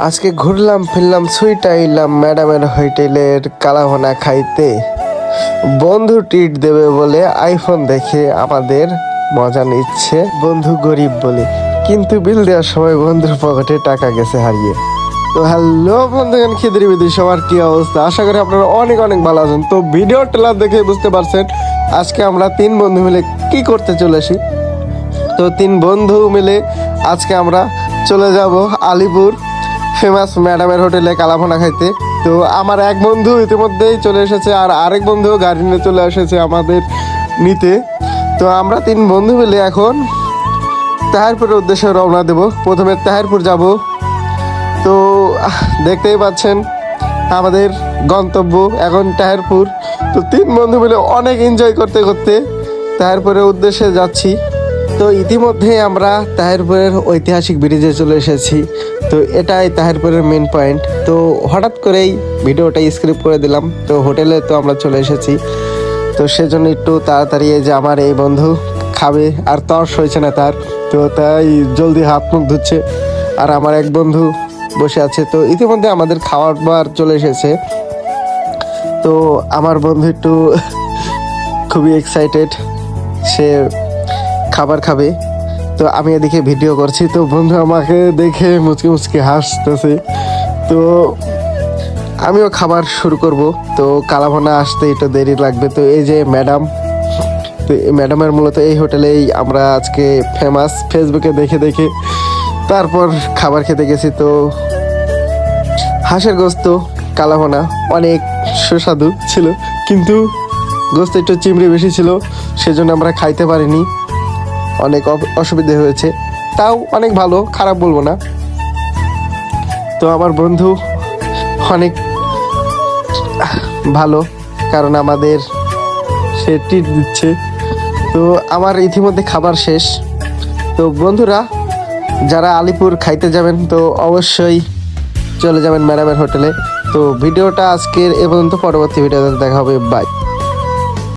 আজকে ঘুরলাম ফিরলাম সুইটা এলাম ম্যাডামের হোটেলের কালাভুনা খাইতে। বন্ধু ট্রিট দেবে বলে আইফোন দেখে আমাদের মজা নিচ্ছে। বন্ধু গরিব বলে, কিন্তু বিল দেওয়ার সময় বন্ধুর পকেটে টাকা গেছে হারিয়ে। তো হ্যালো বন্ধুগণ, খিদির বিদি সবার কি অবস্থা? আশা করি আপনারা অনেক অনেক ভালো আছেন। তো ভিডিও ট্রেলার দেখে বুঝতে পারছেন আজকে আমরা 3 বন্ধু মিলে কি করতে চলেছি। তো 3 বন্ধু মিলে আজকে আমরা চলে যাব আলিপুর ফেমাস ম্যাডামের হোটেলে কালাভুনা খাইতে। তো আমার এক বন্ধু ইতিমধ্যেই চলে এসেছে, আর আরেক বন্ধু গাড়ি নিয়ে চলে এসেছে আমাদের নিতে। তো আমরা 3 বন্ধু মিলে এখন তাহিরপুরের উদ্দেশ্যে রওনা দেব। প্রথমে তাহিরপুর যাব। তো দেখতেই পাচ্ছেন আমাদের গন্তব্য এখন তাহিরপুর। তো 3 বন্ধু মিলে অনেক এনজয় করতে করতে তাহিরপুরের উদ্দেশ্যে যাচ্ছি। তো ইতিমধ্যে আমরা তাহিরপুরের ঐতিহাসিক ব্রিজে চলে এসেছি। তো এটাই তাহিরপুরের মেন পয়েন্ট। তো হঠাৎ করেই ভিডিওটা স্ক্রিপ্ট করে দিলাম। তো হোটেলে তো আমরা চলে এসেছি, তো সেজন্য একটু তাড়াতাড়ি এই যে আমার এই বন্ধু খাবে আর তর্স হয়েছে না তার, তো তাই জলদি হাত মুখ ধুচ্ছে। আর আমার এক বন্ধু বসে আছে। তো ইতিমধ্যে আমাদের খাওয়ার বার চলে এসেছে। তো আমার বন্ধু একটু খুবই এক্সাইটেড, সে খাবার খাবে। তো আমি এদিকে ভিডিও করছি। তো বন্ধু আমাকে দেখে মুচকি মুচকি হাসতেছে। তো আমিও খাবার শুরু করব। তো কালাভুনা আসতে একটু দেরি লাগবে। তো এই যে ম্যাডাম, তো এই ম্যাডামের মূলত এই হোটেলেই আমরা আজকে ফেমাস, ফেসবুকে দেখে দেখে তারপর খাবার খেতে গেছি। তো হাঁসের গোস্ত কালাভুনা অনেক সুস্বাদু ছিল, কিন্তু গোস্ত একটু চিমড়ি বেশি ছিল, সেজন্য আমরা খাইতে পারিনি, অনেক অসুবিধে হয়েছে। তাও অনেক ভালো, খারাপ বলবো না। তো আমার বন্ধু অনেক ভালো, কারণ আমাদের সে ট্রিট দিচ্ছে। তো আমার ইতিমধ্যে খাবার শেষ। তো বন্ধুরা যারা আলিপুর খাইতে যাবেন তো অবশ্যই চলে যাবেন ম্যাডামের হোটেলে। তো ভিডিওটা আজকের এ পর্যন্ত, পরবর্তী ভিডিওতে দেখা হবে। বাই।